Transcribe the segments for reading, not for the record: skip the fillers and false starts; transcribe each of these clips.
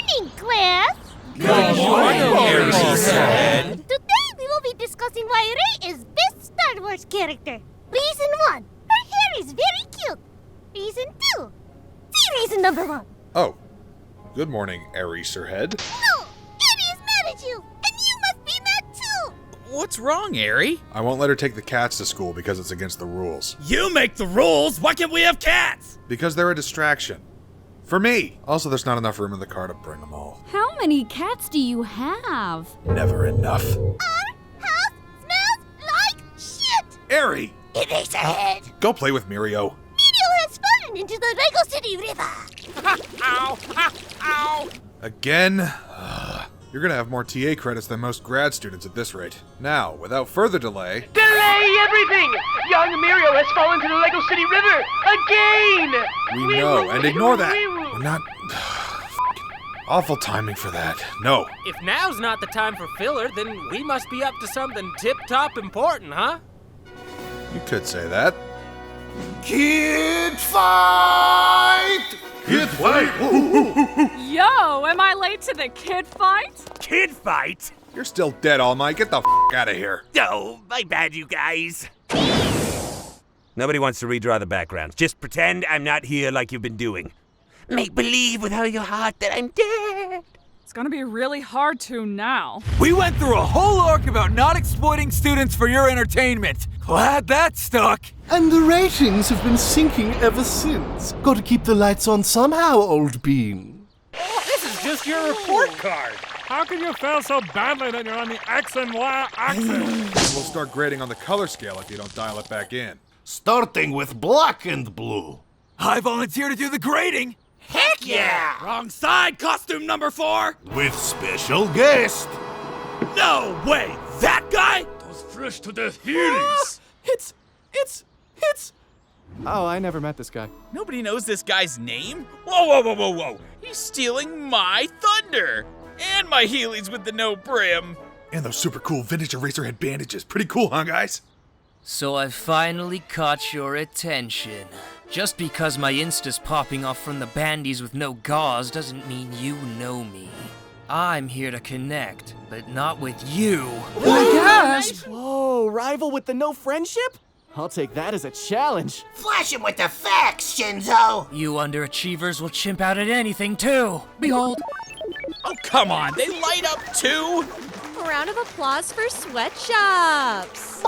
morning, class! Good morning, Eri-serhead. Today we will be discussing why Rey is best Star Wars character. Reason 1, her hair is very cute. Reason 2, see reason number 1. Oh, good morning, Eri-serhead. No, Eri is mad at you, and you must be mad too. What's wrong, Eri? I won't let her take the cats to school because it's against the rules. You make the rules. Why can't we have cats? Because they're a distraction. For me. Also, there's not enough room in the car to bring them all. How many cats do you have? Never enough. Our house smells like shit. Eri! Eraserhead. Go play with Mirio. Mirio has fallen into the Lego City River. Ow! Ow! Again? You're gonna have more TA credits than most grad students at this rate. Now, without further delay... Delay everything! Young Mirio has fallen to the Lego City River again! We know, and ignore that. We're not... Awful timing for that. No. If now's not the time for filler, then we must be up to something tip-top important, huh? You could say that. Kid fight! Kid fight? Yo, am I late to the kid fight? Kid fight? You're still dead, All Might. Get the out of here. Oh, my bad, you guys. Nobody wants to redraw the background. Just pretend I'm not here like you've been doing. Make believe with all your heart that I'm dead. It's gonna be really hard to now. We went through a whole arc about not exploiting students for your entertainment. Glad that stuck. And the ratings have been sinking ever since. Got to keep the lights on somehow, old bean. This is just your report card. How can you fail so badly that you're on the X and Y axis? We'll start grading on the color scale if you don't dial it back in. Starting with black and blue. I volunteer to do the grading. Heck yeah! Wrong side, costume number 4! With special guest. No way! That guy? Those fresh to death heelys! It's... Oh, I never met this guy. Nobody knows this guy's name? Whoa. He's stealing my thunder. And my Heelys with the no brim. And those super cool vintage Eraserhead bandages. Pretty cool, huh, guys? So I finally caught your attention. Just because my Insta's popping off from the bandies with no gauze doesn't mean you know me. I'm here to connect, but not with you. Whoa, rival with the no friendship? I'll take that as a challenge. Flash him with the facts, Shinso! You underachievers will chimp out at anything too. Behold. Oh, come on. They light up too. A round of applause for sweatshops.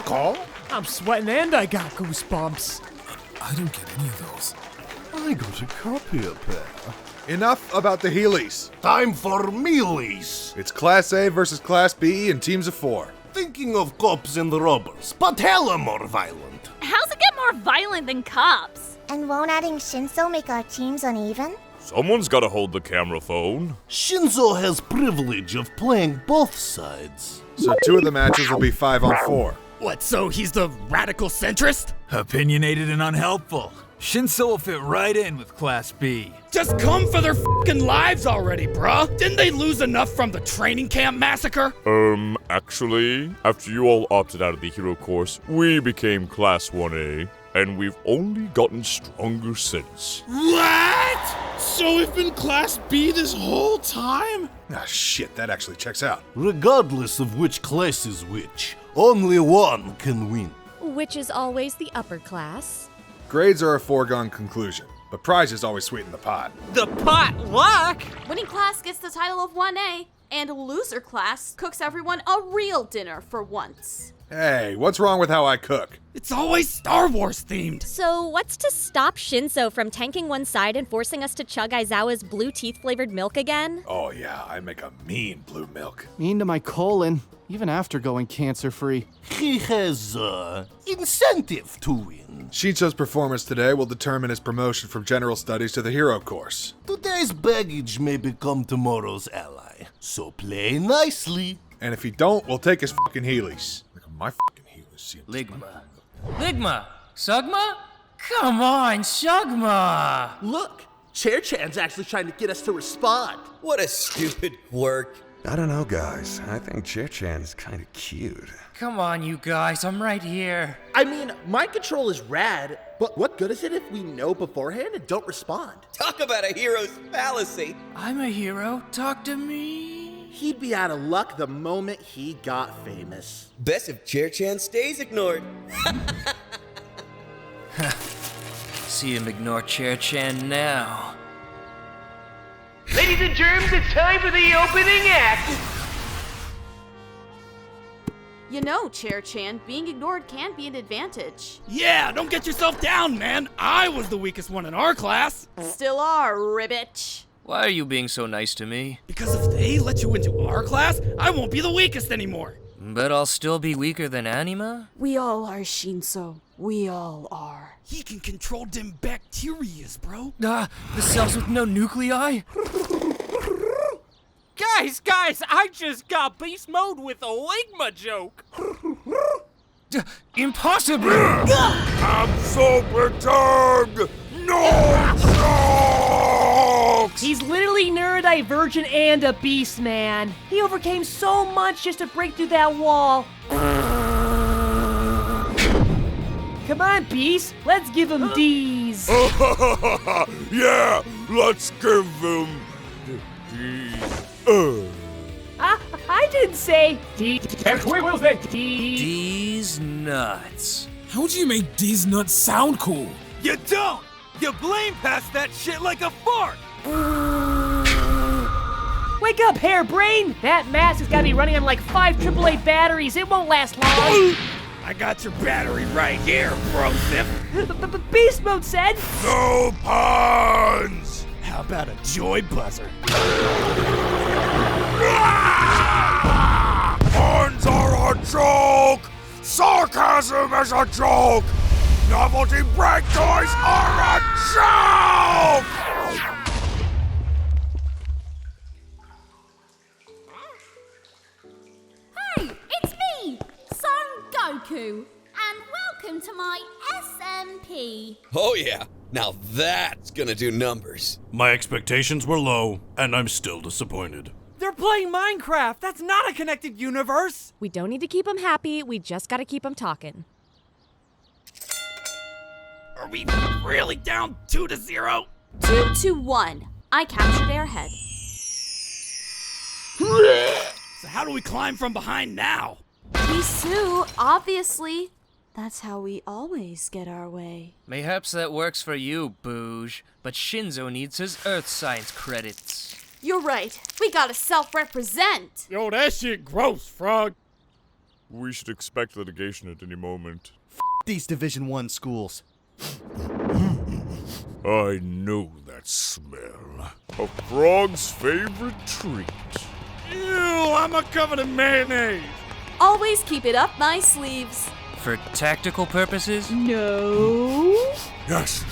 I'm sweating and I got goosebumps. I don't get any of those. I got a copy of pair. Enough about the Heelys. Time for mealies. It's Class A versus Class B in teams of 4. Thinking of cops and robbers, but hella more violent. How's it get more violent than cops? And won't adding Shinso make our teams uneven? Someone's gotta hold the camera phone. Shinso has privilege of playing both sides. So 2 of the matches will be 5 on 4. What, so he's the radical centrist? Opinionated and unhelpful. Shinso will fit right in with Class B. Just come for their fucking lives already, bruh. Didn't they lose enough from the training camp massacre? Actually, after you all opted out of the hero course, we became Class 1A, and we've only gotten stronger since. What? So we've been Class B this whole time? Ah, shit, that actually checks out. Regardless of which class is which, only one can win. Which is always the upper class. Grades are a foregone conclusion, but prizes always sweeten the pot. The potluck? Winning class gets the title of 1A, and loser class cooks everyone a real dinner for once. Hey, what's wrong with how I cook? It's always Star Wars themed. So what's to stop Shinso from tanking one side and forcing us to chug Aizawa's blue teeth-flavored milk again? Oh yeah, I make a mean blue milk. Mean to my colon, even after going cancer-free. He has, incentive to win. Shinso's performance today will determine his promotion from General Studies to the Hero course. Today's baggage may become tomorrow's ally, so play nicely. And if he don't, we'll take his fucking Heelys. Look at my fucking Heelys. Ligma? Sugma? Come on, Shugma! Look, Chair-chan's actually trying to get us to respond. What a stupid work. I don't know, guys. I think Chair-chan is kind of cute. Come on, you guys, I'm right here. I mean, mind control is rad, but what good is it if we know beforehand and don't respond? Talk about a hero's fallacy. I'm a hero. Talk to me. He'd be out of luck the moment he got famous. Best if Chair-chan stays ignored. See him ignore Chair-chan now. Ladies and germs, it's time for the opening act. You know, Chair-chan, being ignored can be an advantage. Yeah, don't get yourself down, man. I was the weakest one in our class. Still are, ribbitch. Why are you being so nice to me? Because if they let you into our class, I won't be the weakest anymore. But I'll still be weaker than Anima? We all are, Shinso. We all are. He can control dim bacterias, bro. The cells with no nuclei? Guys, I just got beast mode with a Ligma joke. Impossible! I'm so perturbed! No jokes! He's literally neurodivergent and a beast, man. He overcame so much just to break through that wall. Come on, Beast. Let's give him D's. Yeah, let's give him D's. I didn't say D. We will say D's nuts. How would you make these nuts sound cool? You don't! You blame past that shit like a fart! Wake up, hairbrain! That mask has got to be running on like 5 AAA batteries. It won't last long. I got your battery right here, bro. Beast mode said. No puns! How about a joy buzzer? Puns are a joke! Sarcasm is a joke! Novelty break toys are a joke! Hey, it's me, Son Goku, and welcome to my SMP. Oh yeah, now that's gonna do numbers. My expectations were low, and I'm still disappointed. They're playing Minecraft! That's not a connected universe! We don't need to keep him happy, we just gotta keep him talking. Are we really down 2-0? 2-1. I captured Airhead. So how do we climb from behind now? We sue, obviously. That's how we always get our way. Mayhaps that works for you, Booge, but Shinso needs his earth science credits. You're right. We gotta self-represent. Yo, that shit gross, Frog. We should expect litigation at any moment. These Division 1 schools. I know that smell. A frog's favorite treat. Ew, I'm covered in mayonnaise. Always keep it up my sleeves. For tactical purposes? No. Yes,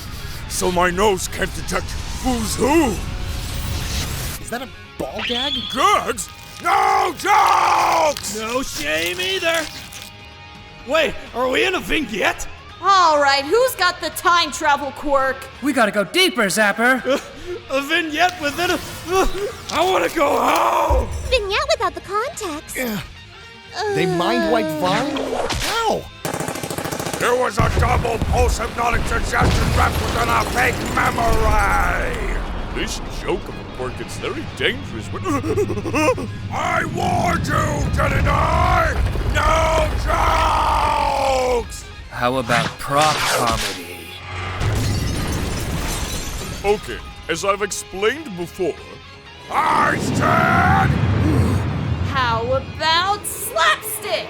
so my nose can't detect who's who. Is that a ball gag? Gags? No jokes! No shame either. Wait, are we in a vignette? All right, who's got the time travel quirk? We gotta go deeper, Zapper. A vignette within a... I want to go home. Vignette without the context. They mind wiped Vine? How? There was a double pulse hypnotic suggestion wrapped within a fake memory. This joke of a quirk gets very dangerous when... I warned you, didn't I? No jokes! How about prop comedy? Okay, as I've explained before, I stand! How about slapstick?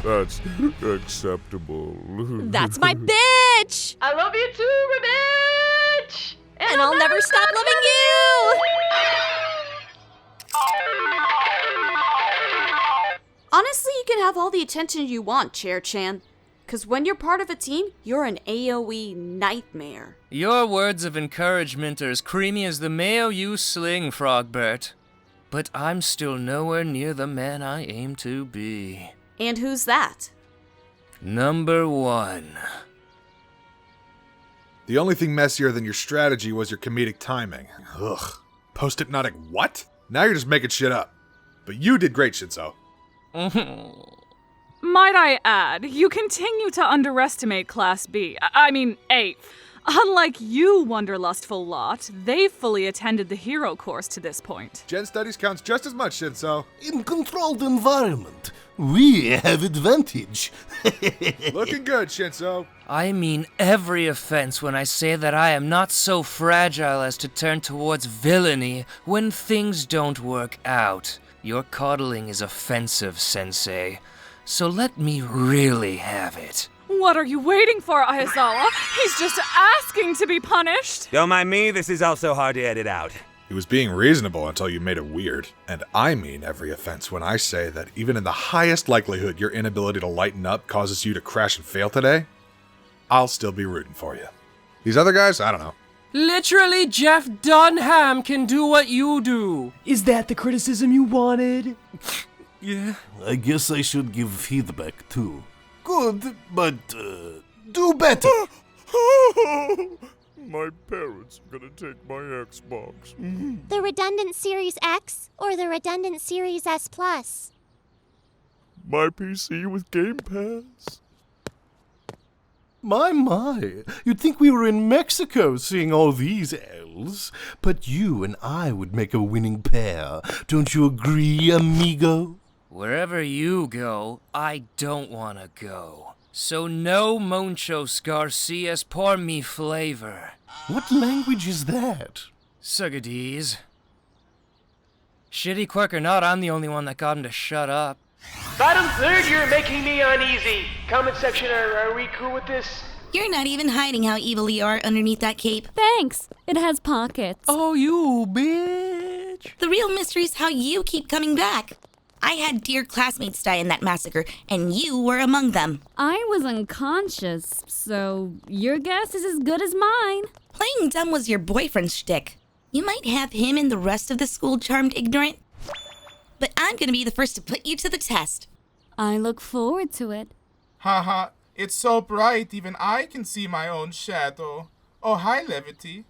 That's acceptable. That's my bitch! I love you too, bitch! And I'll never stop loving you! Honestly, you can have all the attention you want, Chair-chan. Because when you're part of a team, you're an AoE nightmare. Your words of encouragement are as creamy as the mayo you sling, Frogbert. But I'm still nowhere near the man I aim to be. And who's that? Number 1. The only thing messier than your strategy was your comedic timing. Ugh. Post-hypnotic what? Now you're just making shit up. But you did great, Shinso. Might I add, you continue to underestimate Class B. I mean, 8th. Unlike you, Wonderlustful lot, they fully attended the hero course to this point. Gen Studies counts just as much, Shinso. In controlled environment, we have advantage. Looking good, Shinso. I mean every offense when I say that I am not so fragile as to turn towards villainy when things don't work out. Your coddling is offensive, Sensei. So let me really have it. What are you waiting for, Ayazawa? He's just asking to be punished. Don't mind me, this is also hard to edit out. He was being reasonable until you made it weird. And I mean every offense when I say that even in the highest likelihood your inability to lighten up causes you to crash and fail today, I'll still be rooting for you. These other guys, I don't know. Literally, Jeff Dunham can do what you do. Is that the criticism you wanted? Yeah, I guess I should give feedback too. Good, but do better. My parents are gonna take my Xbox. The redundant Series X or the redundant Series S Plus? My PC with Game Pass. My, you'd think we were in Mexico seeing all these elves. But you and I would make a winning pair. Don't you agree, amigo? Wherever you go, I don't want to go. So no Monchos Garcias por mi flavor. What language is that? Sugadese. Shitty quirk or not, I'm the only one that got him to shut up. Bottom third, you're making me uneasy. Comment section, are we cool with this? You're not even hiding how evil you are underneath that cape. Thanks. It has pockets. Oh, you bitch. The real mystery is how you keep coming back. I had dear classmates die in that massacre, and you were among them. I was unconscious, so your guess is as good as mine. Playing dumb was your boyfriend's shtick. You might have him and the rest of the school charmed ignorant, but I'm gonna be the first to put you to the test. I look forward to it. Haha, it's so bright even I can see my own shadow. Oh, hi, Levity.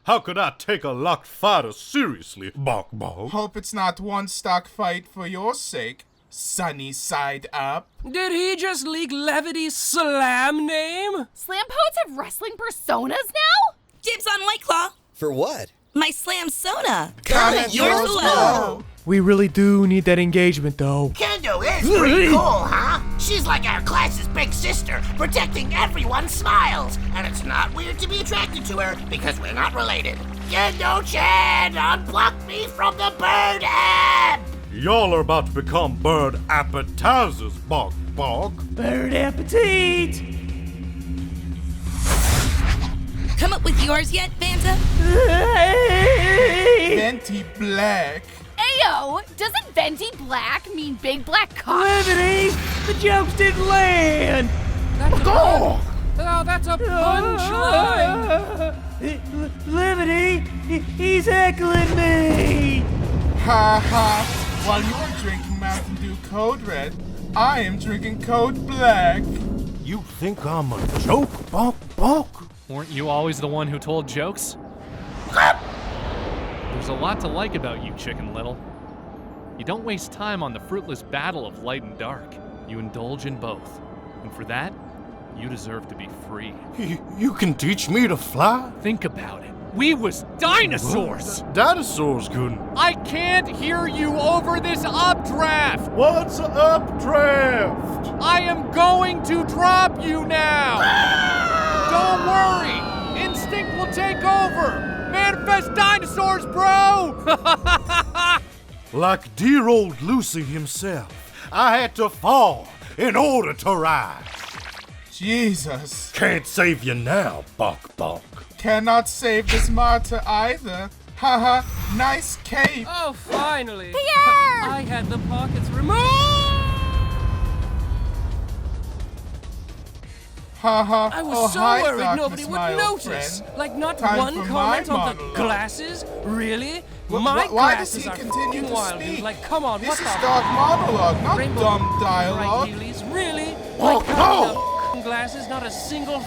How could I take a locked fighter seriously, Bok? Hope it's not one stock fight for your sake, sunny side up. Did he just leak Levity's slam name? Slam poets have wrestling personas now? Dibs on White Claw. For what? My slam sona. Comment yours below. We really do need that engagement, though. Kendo is pretty cool, huh? She's like our class's big sister, protecting everyone's smiles. And it's not weird to be attracted to her, because we're not related. Kendo-chan, unblock me from the bird app! Y'all are about to become bird appetizers, Bok. Bird appetit! Come up with yours yet, Vanta? Venti Black. Ayo, doesn't Venti Black mean big black cock? Levity! The jokes didn't land! Oh, that's a punchline! Levity! He's heckling me! Ha ha! While you're drinking Mountain Dew Code Red, I am drinking Code Black. You think I'm a joke, Bok? Weren't you always the one who told jokes? There's a lot to like about you, Chicken Little. You don't waste time on the fruitless battle of light and dark. You indulge in both. And for that, you deserve to be free. You can teach me to fly? Think about it. We was dinosaurs! Dinosaurs couldn't. I can't hear you over this updraft! What's updraft? I am going to drop you now! Don't worry! Instinct will take over! Manifest dinosaurs, bro! Like dear old Lucy himself, I had to fall in order to rise. Jesus. Can't save you now, Bok. Cannot save this martyr either. Haha, nice cape. Oh, finally! Pierre! I had the pockets removed! Haha. I was so hi, worried darkness, nobody would my old notice. friend. Like, not Time one for comment my on the monologue. glasses? Really? Why does glasses he are continue fucking to wild, speak? dude. Like, come on, This what is the dark monologue, not Rainbow dumb dialogue. Right, Heelys? Really? Oh, like, no! Glasses, not a single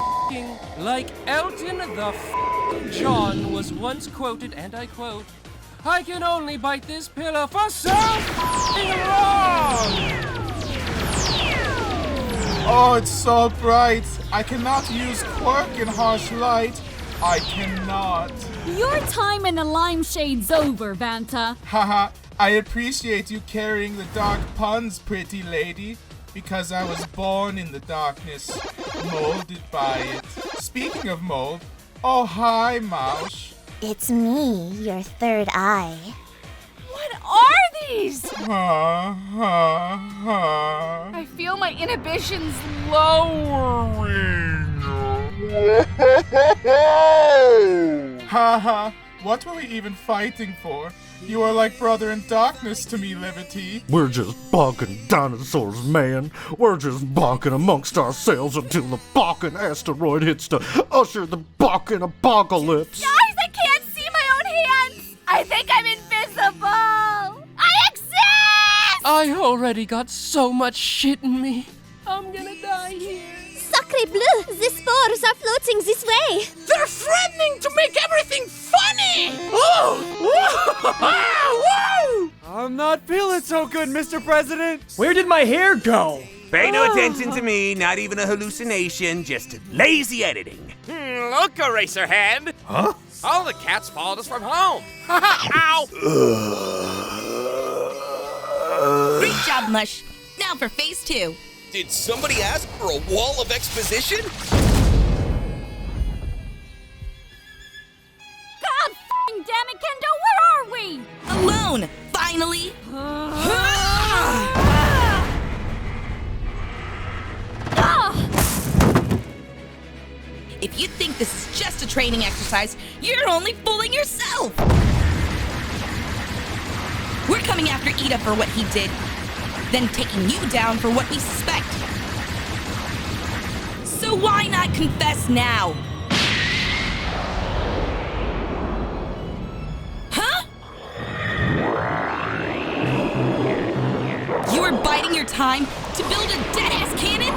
like Elton the John was once quoted, and I quote, I can only bite this pillow for so long! Oh, it's so bright. I cannot use quirk in harsh light. I cannot. Your time in the lime shade's over, Vanta. Haha, I appreciate you carrying the dark puns, pretty lady. Because I was born in the darkness, molded by it. Speaking of mold, oh hi, Mush. It's me, your third eye. What are these? Ha ha ha. I feel my inhibitions lowering. Haha, what were we even fighting for? You are like brother in darkness to me, Liberty. We're just bonking dinosaurs, man. We're just bonking amongst ourselves until the bonking asteroid hits to usher the bonking apocalypse. Guys, I can't see my own hands! I think I'm invisible! I exist! I already got so much shit in me. I'm gonna die here. Sacre bleu! The spores are floating this way! They're threatening to make everything funny! Oh! I'm not feeling so good, Mr. President. Where did my hair go? Pay no attention to me, not even a hallucination, just lazy editing. Look, Eraserhead! Huh? All the cats followed us from home. Ow! Great job, Mush. Now for phase 2. Did somebody ask for a wall of exposition? God f***ing damn it, Kendo, where are we? Alone, finally. If you think this is just a training exercise, you're only fooling yourself. We're coming after Ida for what he did, then taking you down for what we suspect. So why not confess now? Huh? You were biding your time to build a dead-ass cannon?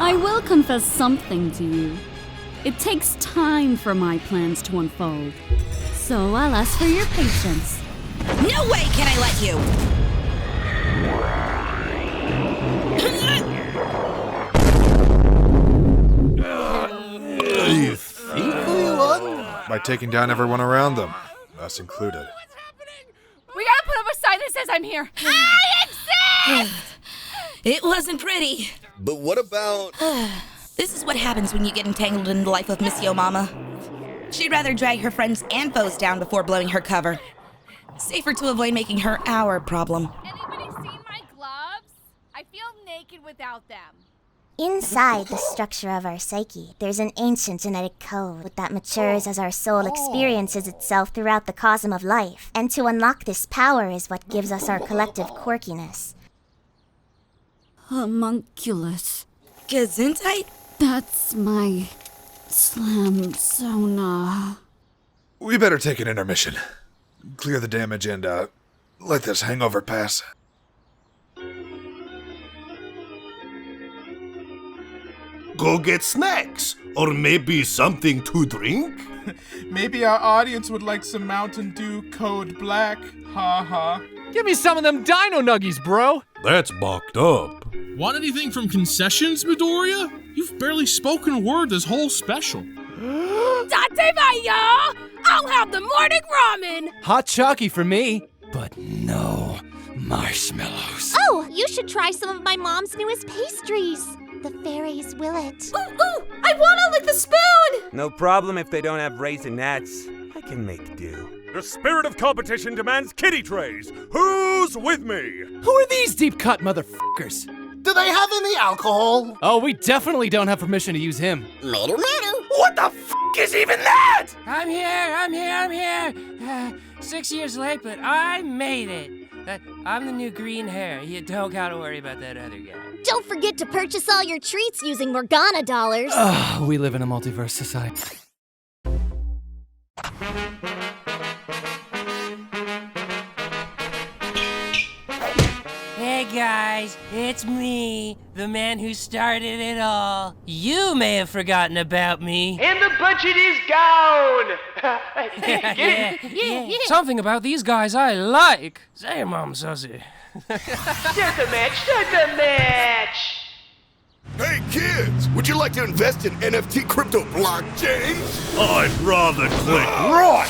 I will confess something to you. It takes time for my plans to unfold. So I'll ask for your patience. No way can I let you! You think we won? By taking down everyone around them, us included. We gotta put up a sign that says I'm here. I exist! It wasn't pretty. But what about... This is what happens when you get entangled in the life of Miss Yo Mama. She'd rather drag her friends and foes down before blowing her cover. Safer to avoid making her our problem. Anybody seen my gloves? I feel naked without them. Inside the structure of our psyche, there's an ancient genetic code that matures as our soul experiences itself throughout the cosm of life. And to unlock this power is what gives us our collective quirkiness. Homunculus. Gesundheit? That's my slam sona. We better take an intermission. Clear the damage and, let this hangover pass. Go get snacks, or maybe something to drink? Maybe our audience would like some Mountain Dew Code Black. Ha ha. Give me some of them dino nuggies, bro. That's bucked up. Want anything from concessions, Midoriya? You've barely spoken a word this whole special. Datevaya! I'll have the morning ramen! Hot chalky for me, but no marshmallows. Oh, you should try some of my mom's newest pastries. The fairies will it. Ooh! I wanna lick the spoon! No problem if they don't have raisinets. I can make do. The spirit of competition demands kitty trays. Who's with me? Who are these deep-cut motherfuckers? Do they have any alcohol? Oh, we definitely don't have permission to use him. Matter. What the f*** is even that? I'm here. 6 years late, but I made it. I'm the new green hair. You don't gotta worry about that other guy. Don't forget to purchase all your treats using Morgana dollars. We live in a multiverse society. Hey guys, guys, it's me, the man who started it all. You may have forgotten about me. And the budget is gone! Yeah. Something about these guys I like. Say, Mom Sussy. Start the match! Hey kids, would you like to invest in NFT crypto blockchain? I'd rather click right!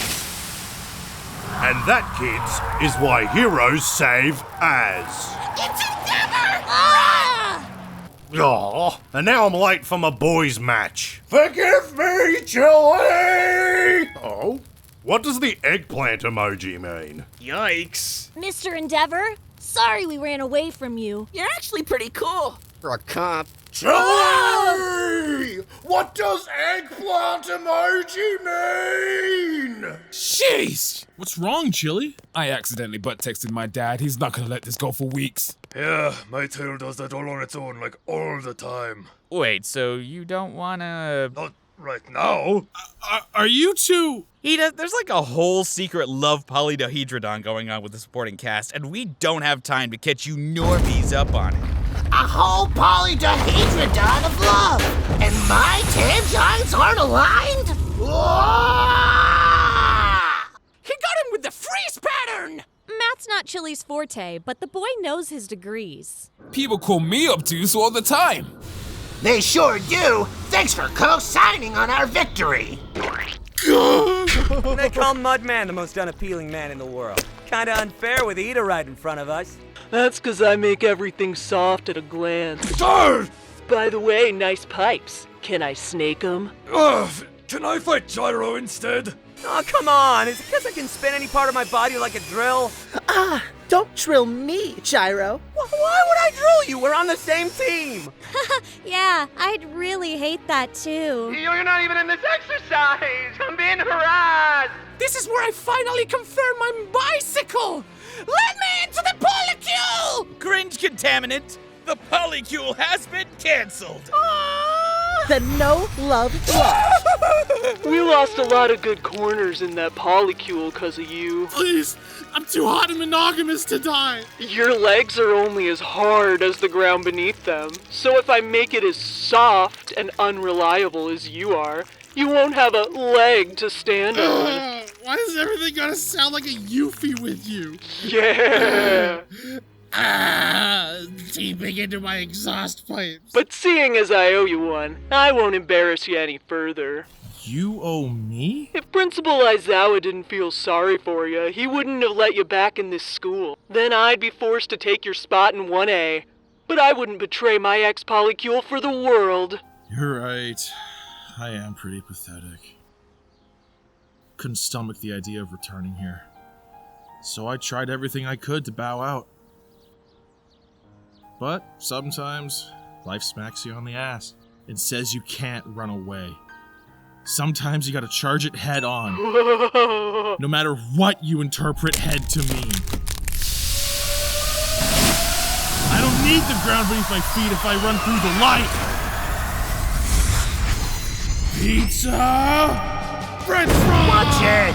And that, kids, is why heroes save as. It's Endeavor! Ah! Aw, and now I'm late for my boys' match. Forgive me, Chilli! Oh? What does the eggplant emoji mean? Yikes. Mr. Endeavor, sorry we ran away from you. You're actually pretty cool. For a cop. Chilli! What does eggplant emoji mean? Jeez! What's wrong, Chilli? I accidentally butt texted my dad. He's not gonna let this go for weeks. Yeah, my tail does that all on its own, like all the time. Wait, so you don't wanna... Not right now. Are you two... There's like a whole secret love polydohedrodon going on with the supporting cast, and we don't have time to catch you normies up on it. A whole polydohedrodon of love, and my tangents aren't aligned? He got him with the freeze pattern! Math's not Chilli's forte, but the boy knows his degrees. People call me obtuse all the time. They sure do. Thanks for co-signing on our victory. They call Mudman the most unappealing man in the world. Kinda unfair with Ida right in front of us. That's 'cause I make everything soft at a glance. By the way, nice pipes. Can I snake 'em? Can I fight Jirou instead? Oh, come on. Is it 'cause I can spin any part of my body like a drill? Don't drill me, Jirou. Why would I drill you? We're on the same team. Yeah, I'd really hate that too. You're not even in this exercise. I'm being harassed. This is where I finally confirm my bicycle! Let me into the polycule! Cringe contaminant! The polycule has been cancelled! The no love lost. We lost a lot of good corners in that polycule 'cause of you. Please, I'm too hot and monogamous to die. Your legs are only as hard as the ground beneath them. So if I make it as soft and unreliable as you are, you won't have a leg to stand on. Why is everything gotta sound like a euphy with you? Yeah. Deeping into my exhaust pipes. But seeing as I owe you one, I won't embarrass you any further. You owe me? If Principal Aizawa didn't feel sorry for you, he wouldn't have let you back in this school. Then I'd be forced to take your spot in 1A. But I wouldn't betray my ex-polycule for the world. You're right. I am pretty pathetic. Couldn't stomach the idea of returning here. So I tried everything I could to bow out. But sometimes life smacks you on the ass and says you can't run away. Sometimes you gotta charge it head on, no matter what you interpret head to mean. I don't need the ground beneath my feet if I run through the light. Pizza! French fries! Watch it!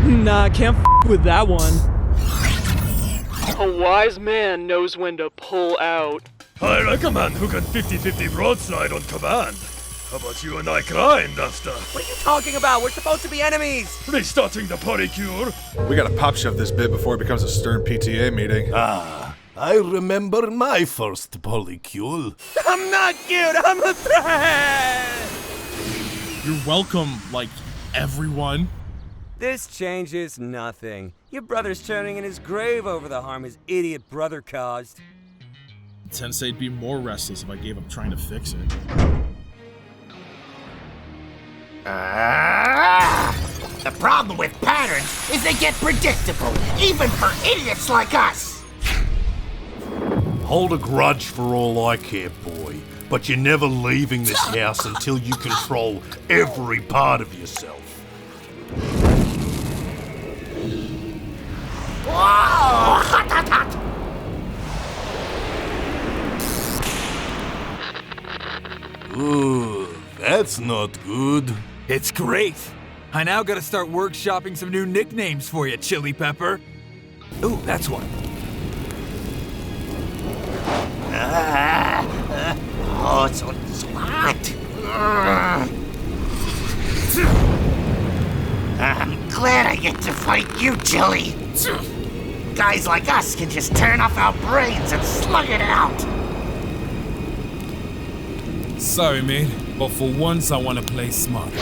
Nah, I can't with that one. A wise man knows when to pull out. I like a man who can 50-50 broadside on command. How about you and I grind after? What are you talking about? We're supposed to be enemies. Restarting the polycule. We gotta pop shove this bit before it becomes a stern PTA meeting. I remember my first polycule. I'm not cute. I'm a threat. You're welcome, like, everyone. This changes nothing. Your brother's turning in his grave over the harm his idiot brother caused. Sensei'd be more restless if I gave up trying to fix it. The problem with patterns is they get predictable, even for idiots like us. Hold a grudge for all I care, boy. But you're never leaving this house until you control every part of yourself. Whoa! Hot, hot, hot! Ooh, that's not good. It's great. I now gotta start workshopping some new nicknames for you, Chili Pepper. Ooh, that's one. Oh, it's so hot. I'm glad I get to fight you, Chilli. Guys like us can just turn off our brains and slug it out. Sorry, mate, but for once I want to play smart.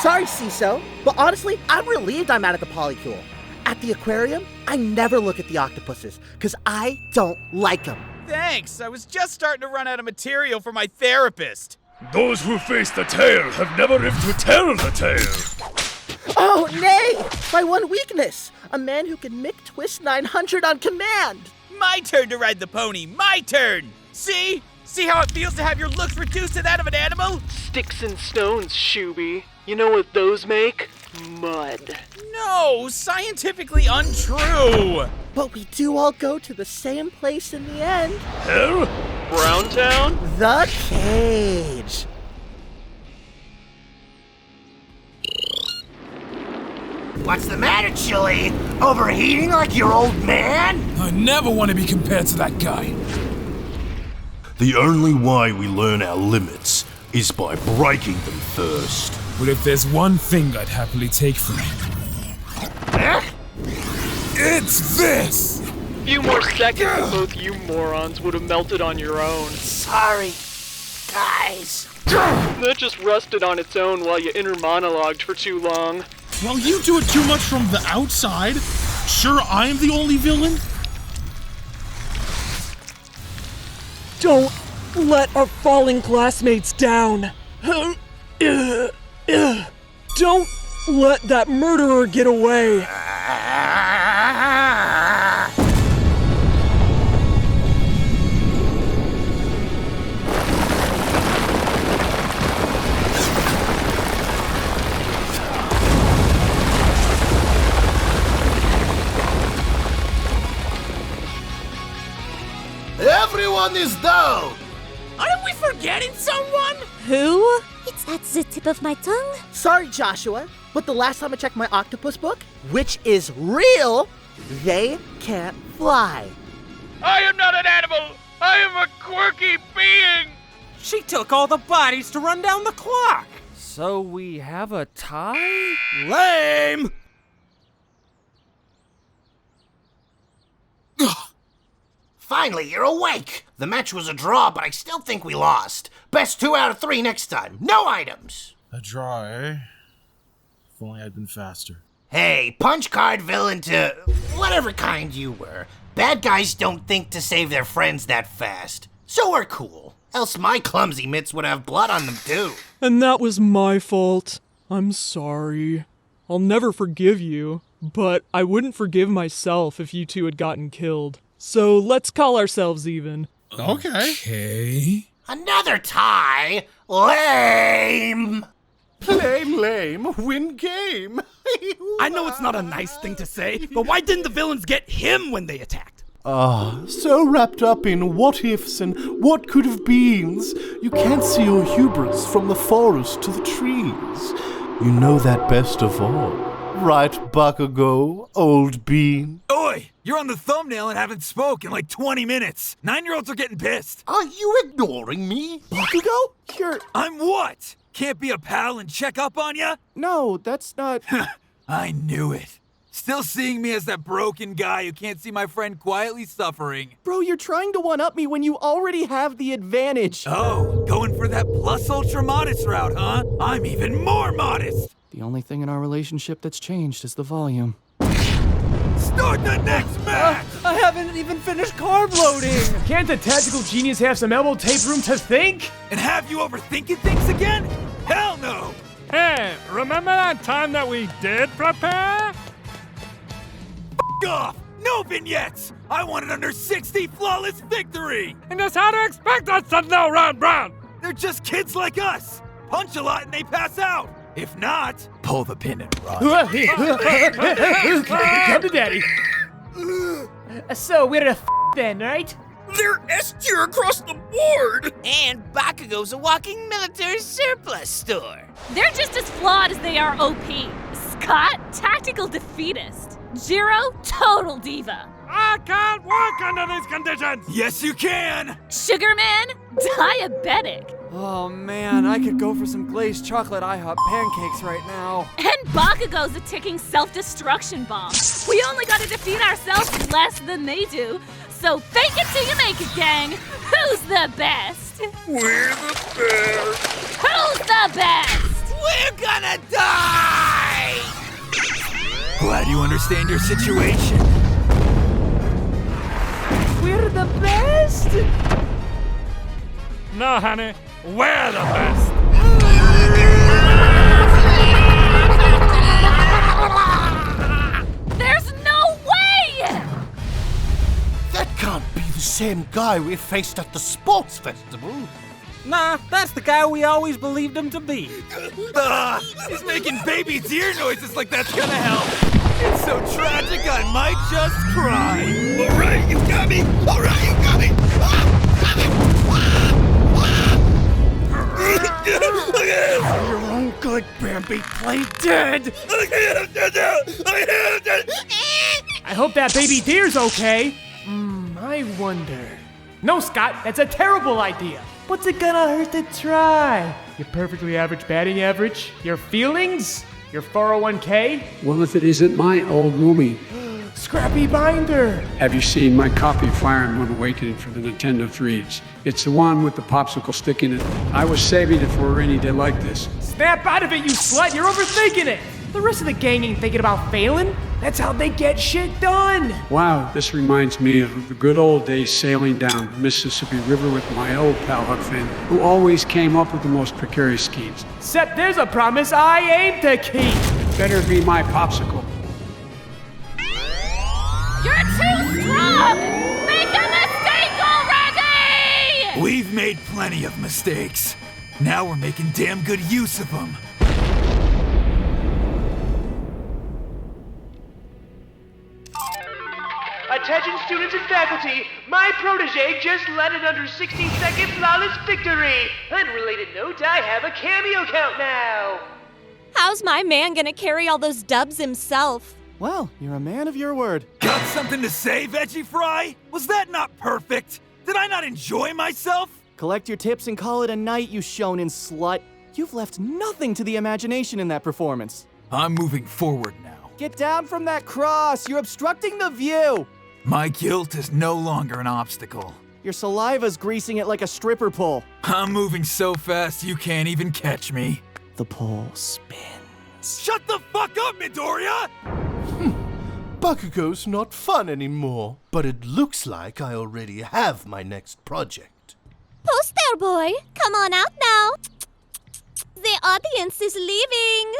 Sorry, Ciso, but honestly, I'm relieved I'm out of the polycule. At the aquarium, I never look at the octopuses, because I don't like them. Thanks, I was just starting to run out of material for my therapist. Those who face the tail have never lived to tell the tale. Oh, nay! My one weakness! A man who can Mick Twist 900 on command! My turn to ride the pony, my turn! See? See how it feels to have your looks reduced to that of an animal? Sticks and stones, Shooby. You know what those make? Mud. No, scientifically untrue! But we do all go to the same place in the end. Hell? Browntown? The cage. What's the matter, Chilli? Overheating like your old man? I never want to be compared to that guy. The only way we learn our limits is by breaking them first. But if there's one thing I'd happily take from him, it's this! Few more seconds and both you morons would have melted on your own. Sorry, guys. That just rusted on its own while you inner monologued for too long. Well, you do it too much from the outside. Sure, I'm the only villain? Don't let our falling classmates down. Don't let that murderer get away. Everyone is down! Aren't we forgetting someone? Who? It's at the tip of my tongue. Sorry, Joshua, but the last time I checked my octopus book, which is real, they can't fly. I am not an animal! I am a quirky being! She took all the bodies to run down the clock. So we have a tie? Lame! Finally, you're awake! The match was a draw, but I still think we lost. Best 2 out of 3 next time. No items! A draw, eh? If only I'd been faster. Hey, punch card villain to whatever kind you were. Bad guys don't think to save their friends that fast. So we're cool. Else my clumsy mitts would have blood on them too. And that was my fault. I'm sorry. I'll never forgive you, but I wouldn't forgive myself if you two had gotten killed. So let's call ourselves even. Okay. Another tie? Lame! Lame, win game. I know it's not a nice thing to say, but why didn't the villains get him when they attacked? So wrapped up in what ifs and what could have beens, you can't see your hubris from the forest to the trees. You know that best of all. Right, Bakugo, old bean? Oi! You're on the thumbnail and haven't spoken in like 20 minutes. 9-year-olds are getting pissed. Are you ignoring me? Bakugo? You're... I'm what? Can't be a pal and check up on ya? No, that's not... I knew it. Still seeing me as that broken guy who can't see my friend quietly suffering. Bro, you're trying to one-up me when you already have the advantage. Oh, going for that plus ultra modest route, huh? I'm even more modest. The only thing in our relationship that's changed is the volume. Start the next match! I haven't even finished carb loading! Can't the tactical genius have some elbow tape room to think? And have you overthinking things again? Hell no! Hey, remember that time that we did prepare? F*** off! No vignettes! I want an under 60 flawless victory! And that's how to expect us to know round brown! They're just kids like us! Punch a lot and they pass out! If not, pull the pin and run. Come to daddy. So we're a then, right? They're S tier across the board! And Bakugo's a walking military surplus store. They're just as flawed as they are OP. Scott, tactical defeatist. Jirou, total diva. I can't work under these conditions! Yes, you can! Sugarman, diabetic. Oh man, I could go for some glazed chocolate IHOP pancakes right now. And Bakugo's a ticking self-destruction bomb. We only gotta defeat ourselves less than they do. So fake it till you make it, gang. Who's the best? We're the best. Who's the best? We're gonna die! Glad you understand your situation. We're the best? No, honey, we're the best. There's no way! That can't be the same guy we faced at the sports festival. Nah, that's the guy we always believed him to be. He's making baby deer noises like that's gonna help. It's so tragic I might just cry. All right, you got me. All right, you got me. For your own good, Bambi. Play dead. I hope that baby deer's okay. I wonder. No, Scott, that's a terrible idea. What's it gonna hurt to try? Your perfectly average batting average? Your feelings? Your 401k? Well, if it isn't my old roomie. Scrappy binder. Have you seen my copy of Fire Emblem Awakening for the Nintendo 3s? It's the one with the popsicle stick in it. I was saving it for a rainy day like this. Snap out of it, you slut! You're overthinking it! The rest of the gang ain't thinking about failing. That's how they get shit done. Wow, this reminds me of the good old days sailing down the Mississippi River with my old pal Huck Finn, who always came up with the most precarious schemes. Except there's a promise I aim to keep. Better be my popsicle. You're too strong! Make a mistake already! We've made plenty of mistakes. Now we're making damn good use of them. Attention students and faculty, my protege just led an under 60-second flawless victory. Unrelated note, I have a cameo count now. How's my man gonna carry all those dubs himself? Well, you're a man of your word. Got something to say, Veggie Fry? Was that not perfect? Did I not enjoy myself? Collect your tips and call it a night, you shonen slut. You've left nothing to the imagination in that performance. I'm moving forward now. Get down from that cross! You're obstructing the view! My guilt is no longer an obstacle. Your saliva's greasing it like a stripper pole. I'm moving so fast you can't even catch me. The pole spins. Shut the fuck up, Midoriya! Bakugo's not fun anymore, but it looks like I already have my next project. Poster boy, come on out now. The audience is leaving.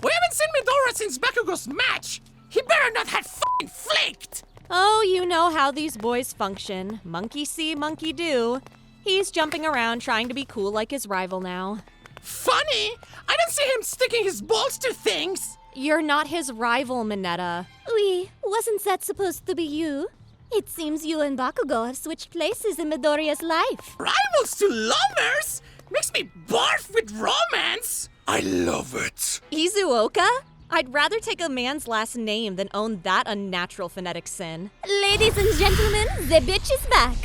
We haven't seen Midoriya since Bakugo's match. He better not have f***ing flaked. Oh, you know how these boys function. Monkey see, monkey do. He's jumping around trying to be cool like his rival now. Funny, I didn't see him sticking his balls to things. You're not his rival, Mineta. Oui, wasn't that supposed to be you? It seems you and Bakugo have switched places in Midoriya's life. Rivals to lovers? Makes me barf with romance. I love it. Izuoka? I'd rather take a man's last name than own that unnatural phonetic sin. Ladies and gentlemen, the bitch is back.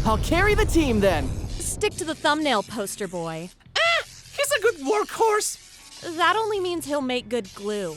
I'll carry the team then. Stick to the thumbnail, poster boy. He's a good workhorse. That only means he'll make good glue.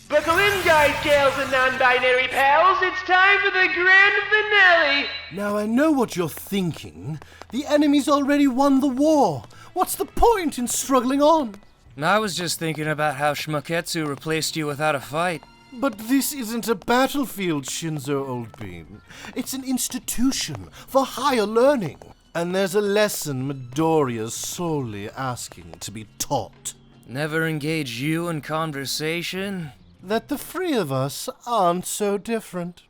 Buckle in, guys, gals, and non-binary pals. It's time for the grand finale. Now I know what you're thinking. The enemy's already won the war. What's the point in struggling on? I was just thinking about how Shmoketsu replaced you without a fight. But this isn't a battlefield, Shinso Oldbeam. It's an institution for higher learning. And there's a lesson Midoriya's solely asking to be taught. Never engage you in conversation? That the three of us aren't so different.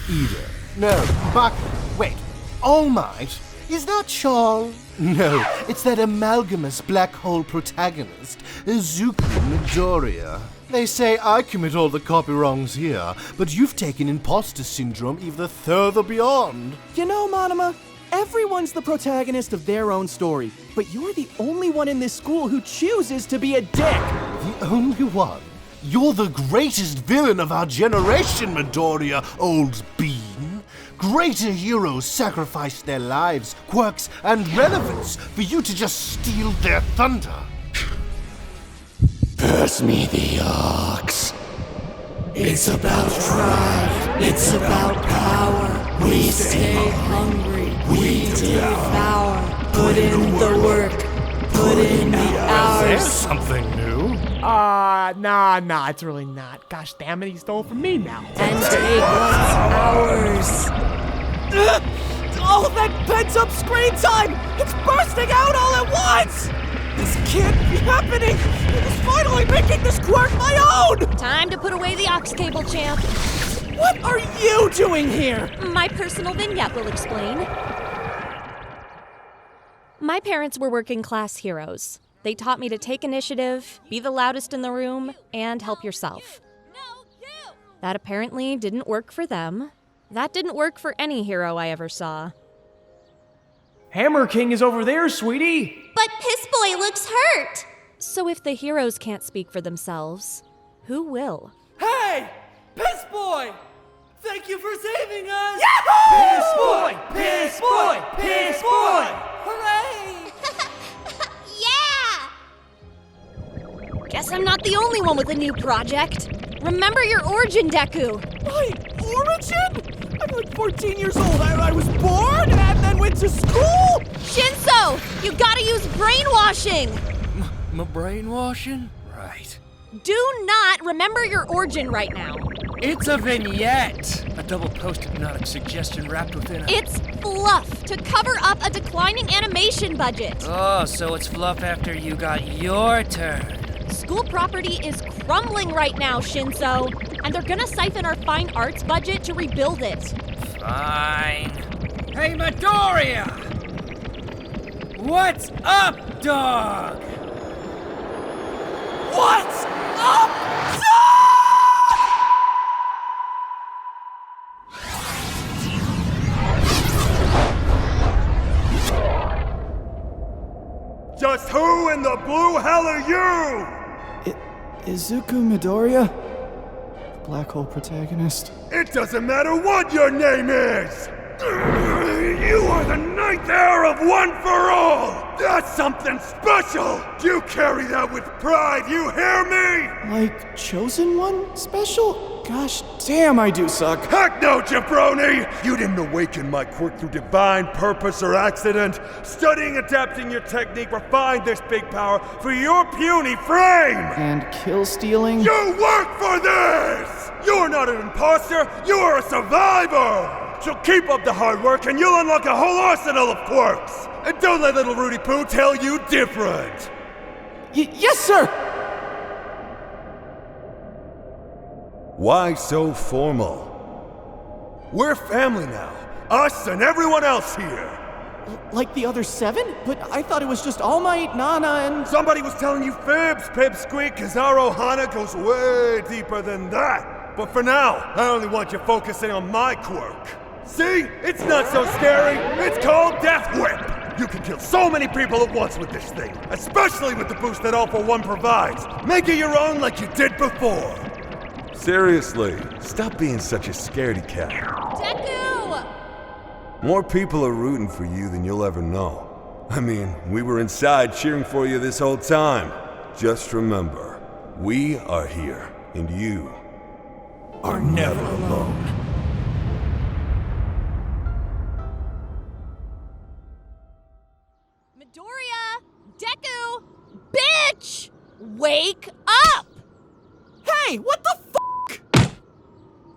Ida. No, Wait. All Might. Is that Charles? No, it's that amalgamous black hole protagonist, Izuku Midoriya. They say I commit all the copy wrongs here, but you've taken imposter syndrome even further beyond. You know, Monoma, everyone's the protagonist of their own story, but you're the only one in this school who chooses to be a dick. The only one? You're the greatest villain of our generation, Midoriya, old bean. Greater heroes sacrifice their lives, quirks, and relevance for you to just steal their thunder. Pass me the ox. It's about drive. It's about power. We stay hungry. We devour. Put in the work. Put in the hours. There's something new. Nah, it's really not. Gosh damn it, he stole from me now. And take what's ours. All that pent-up screen time! It's bursting out all at once! This can't be happening! It's finally making this quirk my own! Time to put away the aux cable, champ. What are you doing here? My personal vignette will explain. My parents were working class heroes. They taught me to take initiative, be the loudest in the room, and help yourself. That apparently didn't work for them. That didn't work for any hero I ever saw. Hammer King is over there, sweetie. But Piss Boy looks hurt! So if the heroes can't speak for themselves, who will? Hey! Piss Boy! Thank you for saving us! Yahoo! Piss Boy! Piss Boy! Piss Boy! Hooray! Yeah! Guess I'm not the only one with a new project. Remember your origin, Deku! My origin? I'm like 14 years old. I was born and then went to school? Shinso! You gotta use brainwashing! My brainwashing? Right. Do not remember your origin right now. It's a vignette! A double post-hypnotic suggestion wrapped within a... It's fluff to cover up a declining animation budget. Oh, so it's fluff after you got your turn. School property is crumbling right now, Shinso, and they're gonna siphon our fine arts budget to rebuild it. Fine. Hey, Midoriya! What's up, dog? What's up, dog? Just who in the blue hell are you? Izuku Midoriya? The black hole protagonist? It doesn't matter what your name is! You are the ninth heir of One for All! That's something special! You carry that with pride, you hear me? Like, chosen one special? Gosh damn, I do suck. Heck no, jabroni! You didn't awaken my quirk through divine purpose or accident. Studying, adapting your technique refined this big power for your puny frame! And kill stealing? You work for this! You're not an imposter, you're a survivor! So keep up the hard work and you'll unlock a whole arsenal of quirks! And don't let little Rudy Poo tell you different! Yes, sir! Why so formal? We're family now. Us and everyone else here. Like the other 7? But I thought it was just All Might, Nana, and... Somebody was telling you fibs, Pipsqueak, cause our Ohana goes way deeper than that. But for now, I only want you focusing on my quirk. See? It's not so scary. It's called Death Whip. You can kill so many people at once with this thing, especially with the boost that All for One provides. Make it your own like you did before. Seriously, stop being such a scaredy cat. Deku! More people are rooting for you than you'll ever know. I mean, we were inside cheering for you this whole time. Just remember, we are here, and you are never alone. Midoriya! Deku! Bitch! Wake up! Hey, what the f***?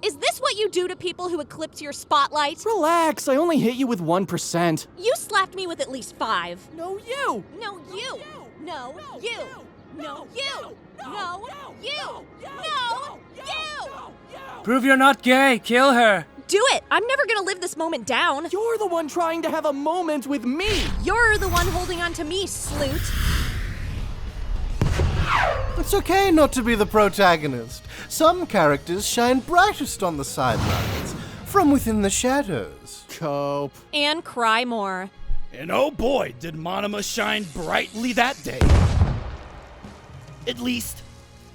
Is this what you do to people who eclipse your spotlight? Relax, I only hit you with 1%. You slapped me with at least 5. No, you! No, you! No, you! No, you! No, you! No, you! Prove you're not gay, kill her! do it! I'm never gonna live this moment down. You're the one trying to have a moment with me. You're the one holding on to me, Sloot. It's okay not to be the protagonist. Some characters shine brightest on the sidelines, from within the shadows. Cope. And cry more. And oh boy, did Monoma shine brightly that day. At least,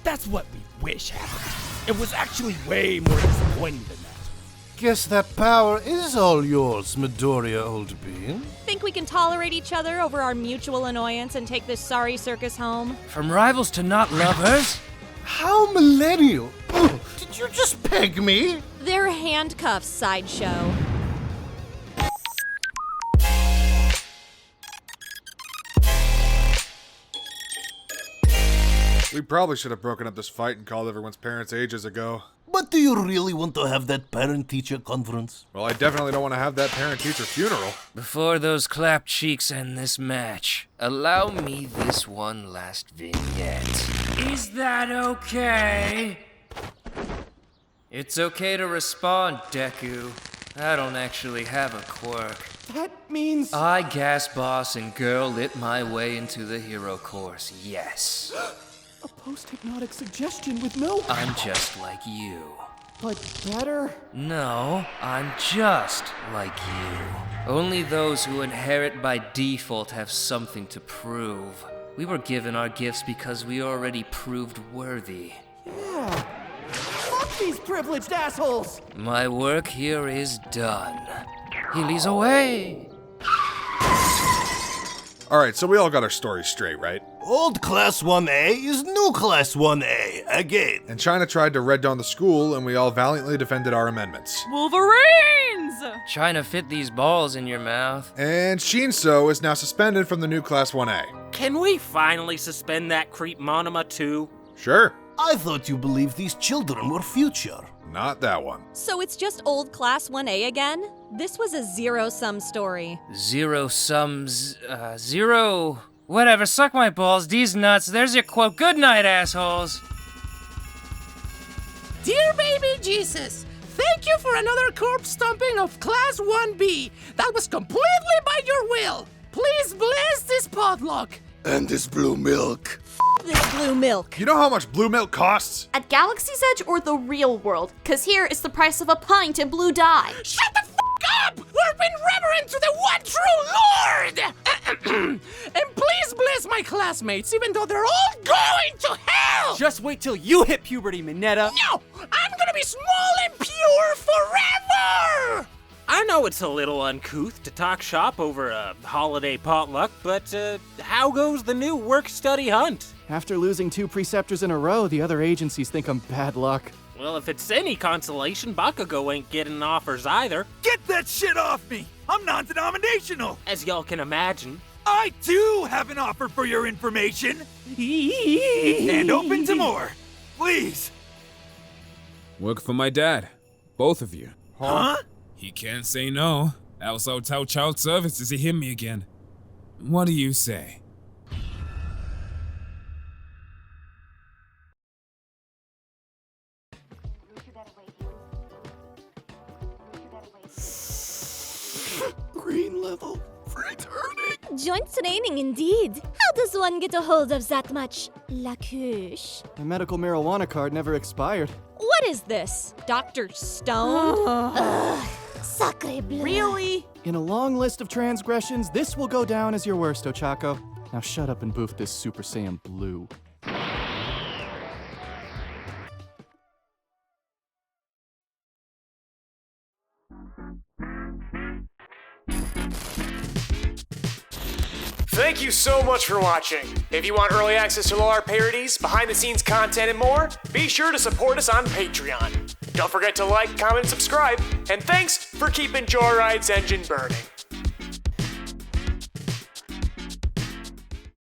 that's what we wish happened. It was actually way more disappointing than that. Guess that power is all yours, Midoriya, old bean. Think we can tolerate each other over our mutual annoyance and take this sorry circus home? From rivals to not lovers? How millennial! Oh, did you just peg me? They're handcuffs, Sideshow. We probably should have broken up this fight and called everyone's parents ages ago. But do you really want to have that parent-teacher conference? Well, I definitely don't want to have that parent-teacher funeral. Before those clapped cheeks end this match, allow me this one last vignette. Is that okay? It's okay to respond, Deku. I don't actually have a quirk. That means... I, gas boss and girl, lit my way into the hero course, yes. A post-hypnotic suggestion with no... I'm just like you. But better? No, I'm just like you. Only those who inherit by default have something to prove. We were given our gifts because we already proved worthy. Yeah. Fuck these privileged assholes! My work here is done. Heelys away! Alright, so we all got our stories straight, right? Old Class 1A is new Class 1A again. And China tried to red dawn the school, and we all valiantly defended our amendments. Wolverines! Trying to fit these balls in your mouth. And Shinso is now suspended from the new Class 1A. Can we finally suspend that creep Monoma too? Sure. I thought you believed these children were future. Not that one. So it's just old Class 1A again? This was a zero-sum story. Zero sums, zero... Whatever, suck my balls, these nuts. There's your quote. Good night, assholes. Dear baby Jesus, thank you for another corpse stomping of Class 1B. That was completely by your will. Please bless this potluck. And this blue milk. This blue milk. You know how much blue milk costs? At Galaxy's Edge or the real world? Cause here it's the price of a pint in blue dye. Shut the f*** up! We're being reverent to the one true Lord! And please bless my classmates, even though they're all going to hell! Just wait till you hit puberty, Mineta. No! I'm gonna be small and pure forever! I know it's a little uncouth to talk shop over a holiday potluck, but how goes the new work-study hunt? After losing 2 preceptors in a row, the other agencies think I'm bad luck. Well, if it's any consolation, Bakugo ain't getting offers either. Get that shit off me! I'm non-denominational! As y'all can imagine. I too have an offer for your information! And open to more! Please! Work for my dad. Both of you. Huh? He can't say no. Else I'll tell child services to hit me again. What do you say? Green level. Returning. Joint training indeed. How does one get a hold of that much lacuche? My medical marijuana card never expired. What is this? Dr. Stone? Ugh. Sacre bleu. Really? In a long list of transgressions, this will go down as your worst, Ochako. Now shut up and boof this Super Saiyan Blue. Thank you so much for watching. If you want early access to all our parodies, behind-the-scenes content, and more, be sure to support us on Patreon. Don't forget to like, comment, and subscribe, and thanks for keeping Joyride's engine burning.